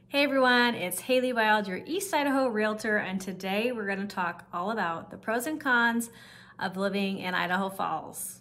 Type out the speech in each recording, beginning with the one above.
Hey everyone, it's Haley Wild, your East Idaho realtor, and today we're going to talk all about the pros and cons of living in Idaho Falls.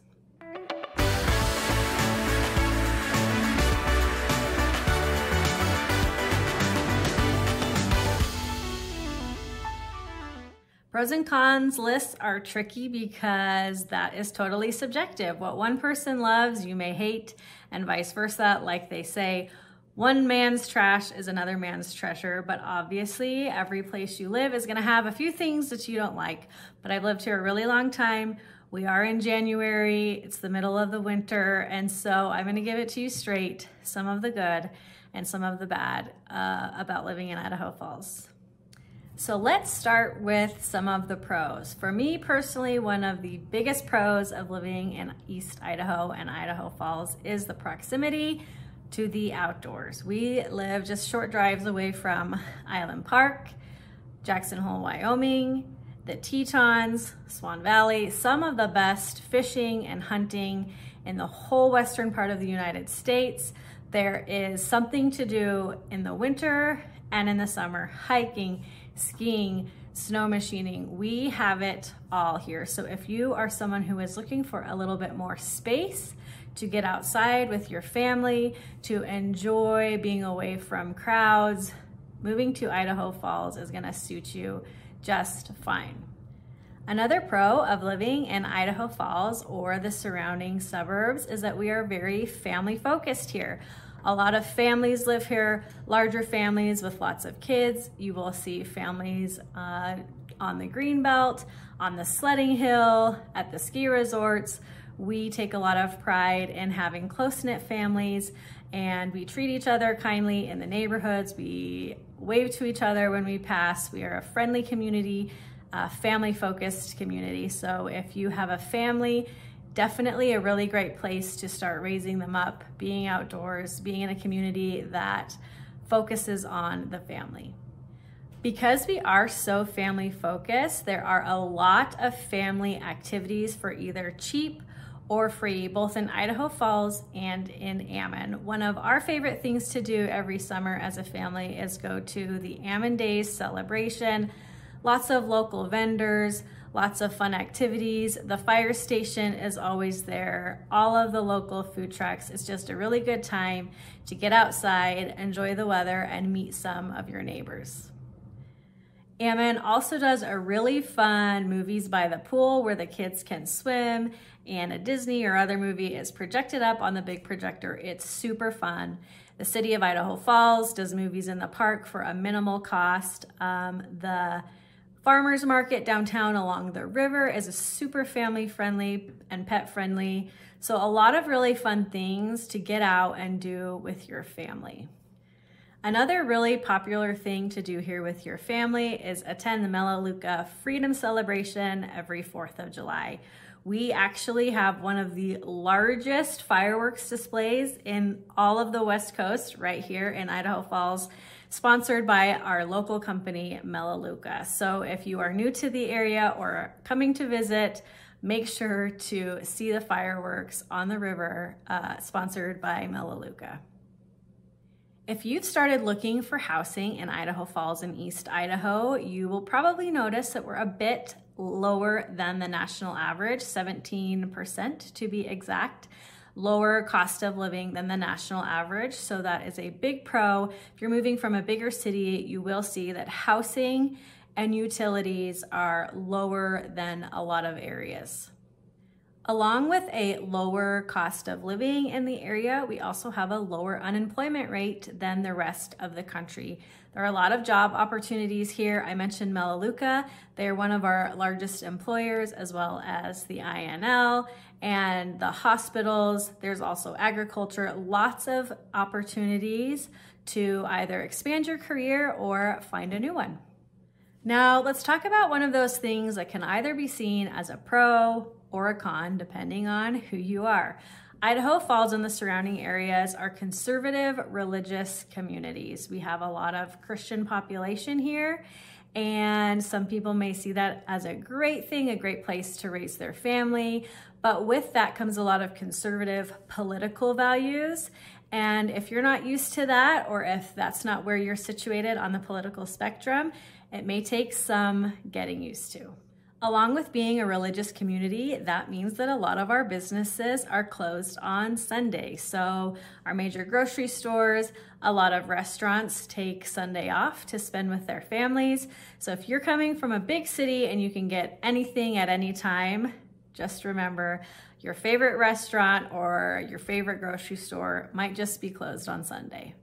Pros and cons lists are tricky because that is totally subjective. What one person loves, you may hate, and vice versa. Like they say, one man's trash is another man's treasure, but obviously every place you live is gonna have a few things that you don't like. But I've lived here a really long time. We are in January, it's the middle of the winter, and so I'm gonna give it to you straight, some of the good and some of the bad about living in Idaho Falls. So let's start with some of the pros. For me personally, one of the biggest pros of living in East Idaho and Idaho Falls is the proximity to the outdoors. We live just short drives away from Island Park, Jackson Hole, Wyoming, the Tetons, Swan Valley, some of the best fishing and hunting in the whole western part of the United States. There is something to do in the winter and in the summer, hiking, skiing, snow machining. We have it all here. So if you are someone who is looking for a little bit more space to get outside with your family, to enjoy being away from crowds, moving to Idaho Falls is gonna suit you just fine. Another pro of living in Idaho Falls or the surrounding suburbs is that we are very family focused here. A lot of families live here, larger families with lots of kids. You will see families on the Greenbelt, on the sledding hill, at the ski resorts. We take a lot of pride in having close-knit families, and we treat each other kindly in the neighborhoods. We wave to each other when we pass. We are a friendly community, a family-focused community. So if you have a family, definitely a really great place to start raising them up, being outdoors, being in a community that focuses on the family. Because we are so family focused, there are a lot of family activities for either cheap or free, both in Idaho Falls and in Ammon. One of our favorite things to do every summer as a family is go to the Ammon Days celebration. Lots of local vendors, lots of fun activities. The fire station is always there. All of the local food trucks. It's just a really good time to get outside, enjoy the weather, and meet some of your neighbors. Ammon also does a really fun movies by the pool where the kids can swim, and a Disney or other movie is projected up on the big projector. It's super fun. The city of Idaho Falls does movies in the park for a minimal cost. The farmers market downtown along the river is a super family friendly and pet friendly. So a lot of really fun things to get out and do with your family. Another really popular thing to do here with your family is attend the Melaleuca Freedom Celebration every 4th of July. We actually have one of the largest fireworks displays in all of the West Coast right here in Idaho Falls, sponsored by our local company, Melaleuca. So if you are new to the area or coming to visit, make sure to see the fireworks on the river, sponsored by Melaleuca. If you've started looking for housing in Idaho Falls and East Idaho, you will probably notice that we're a bit lower than the national average, 17% to be exact. Lower cost of living than the national average, so that is a big pro. If you're moving from a bigger city, you will see that housing and utilities are lower than a lot of areas. Along with a lower cost of living in the area, we also have a lower unemployment rate than the rest of the country. There are a lot of job opportunities here. I mentioned Melaleuca. They're one of our largest employers, as well as the INL and the hospitals. There's also agriculture, lots of opportunities to either expand your career or find a new one. Now let's talk about one of those things that can either be seen as a pro or a con, depending on who you are. Idaho Falls and the surrounding areas are conservative religious communities. We have a lot of Christian population here, and some people may see that as a great thing, a great place to raise their family. But with that comes a lot of conservative political values, And if you're not used to that, or if that's not where you're situated on the political spectrum, it may take some getting used to. Along with being a religious community, that means that a lot of our businesses are closed on Sunday. So our major grocery stores, a lot of restaurants take Sunday off to spend with their families. So if you're coming from a big city and you can get anything at any time, just remember your favorite restaurant or your favorite grocery store might just be closed on Sunday.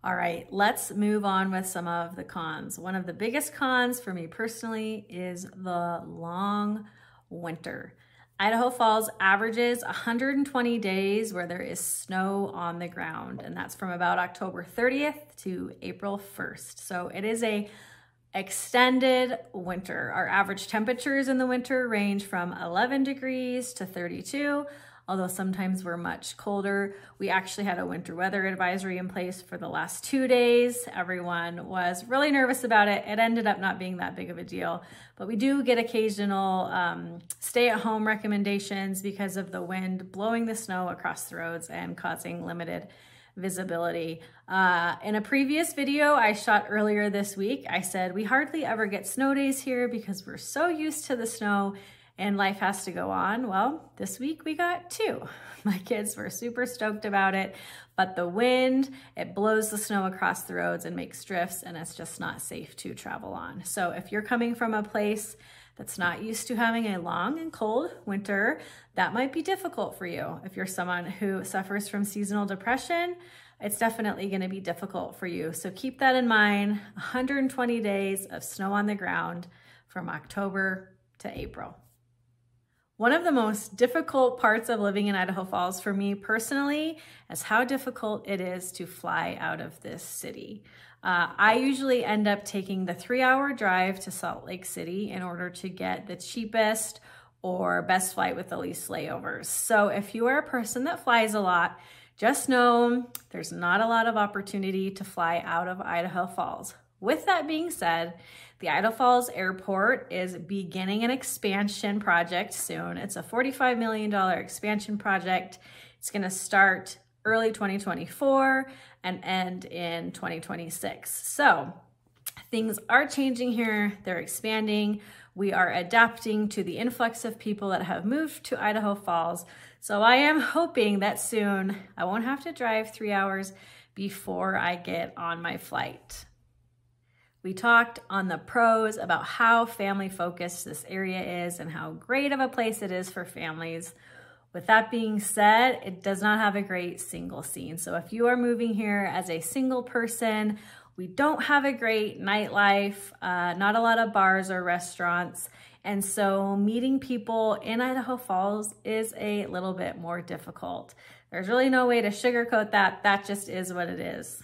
All right, let's move on with some of the cons. One of the biggest cons for me personally is the long winter. Idaho Falls averages 120 days where there is snow on the ground, and that's from about October 30th to April 1st. So it is a extended winter. Our average temperatures in the winter range from 11 degrees to 32. Although sometimes we're much colder. We actually had a winter weather advisory in place for the last 2 days. Everyone was really nervous about it. It ended up not being that big of a deal, but we do get occasional stay-at-home recommendations because of the wind blowing the snow across the roads and causing limited visibility. In a previous video I shot earlier this week, I said we hardly ever get snow days here because we're so used to the snow and life has to go on. Well, this week we got 2. My kids were super stoked about it, but the wind, it blows the snow across the roads and makes drifts, and it's just not safe to travel on. So if you're coming from a place that's not used to having a long and cold winter, that might be difficult for you. If you're someone who suffers from seasonal depression, it's definitely going to be difficult for you. So keep that in mind. 120 days of snow on the ground from October to April. One of the most difficult parts of living in Idaho Falls for me personally is how difficult it is to fly out of this city. I usually end up taking the 3-hour drive to Salt Lake City in order to get the cheapest or best flight with the least layovers. So if you are a person that flies a lot, just know there's not a lot of opportunity to fly out of Idaho Falls. With that being said, the Idaho Falls Airport is beginning an expansion project soon. It's a $45 million expansion project. It's going to start early 2024 and end in 2026. So things are changing here. They're expanding. We are adapting to the influx of people that have moved to Idaho Falls. So I am hoping that soon I won't have to drive 3 hours before I get on my flight. We talked on the pros about how family focused this area is and how great of a place it is for families. With that being said, it does not have a great single scene. So if you are moving here as a single person, we don't have a great nightlife, not a lot of bars or restaurants. And so meeting people in Idaho Falls is a little bit more difficult. There's really no way to sugarcoat that. That just is what it is.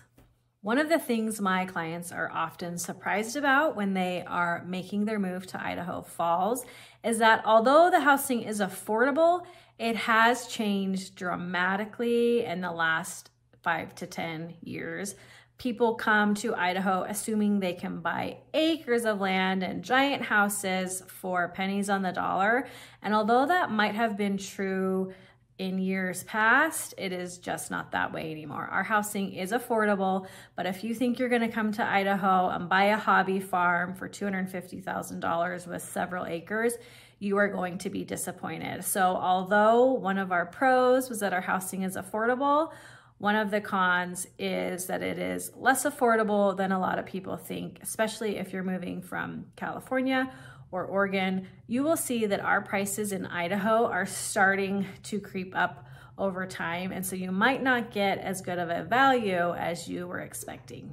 One of the things my clients are often surprised about when they are making their move to Idaho Falls is that although the housing is affordable, it has changed dramatically in the last 5 to 10 years. People come to Idaho assuming they can buy acres of land and giant houses for pennies on the dollar. And although that might have been true in years past, it is just not that way anymore. Our housing is affordable, but if you think you're gonna come to Idaho and buy a hobby farm for $250,000 with several acres, you are going to be disappointed. So although one of our pros was that our housing is affordable, one of the cons is that it is less affordable than a lot of people think, especially if you're moving from California or Oregon. You will see that our prices in Idaho are starting to creep up over time, and so you might not get as good of a value as you were expecting.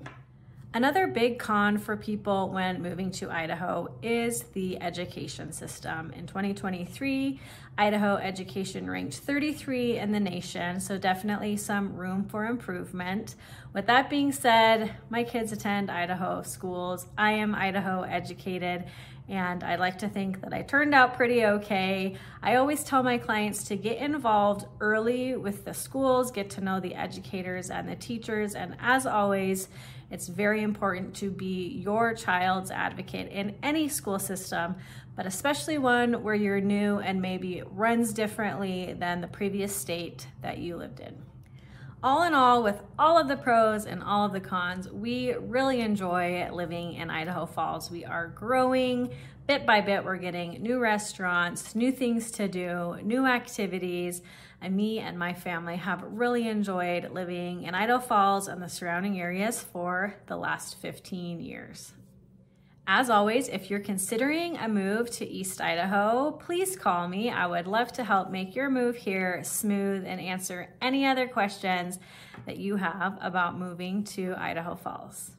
Another big con for people when moving to Idaho is the education system. In 2023, Idaho education ranked 33 in the nation, so definitely some room for improvement. With that being said, my kids attend Idaho schools. I am Idaho educated, and I'd like to think that I turned out pretty okay. I always tell my clients to get involved early with the schools, get to know the educators and the teachers, and as always, it's very important to be your child's advocate in any school system, but especially one where you're new and maybe runs differently than the previous state that you lived in. All in all, with all of the pros and all of the cons, we really enjoy living in Idaho Falls. We are growing bit by bit. We're getting new restaurants, new things to do, new activities, and me and my family have really enjoyed living in Idaho Falls and the surrounding areas for the last 15 years. As always, if you're considering a move to East Idaho, please call me. I would love to help make your move here smooth and answer any other questions that you have about moving to Idaho Falls.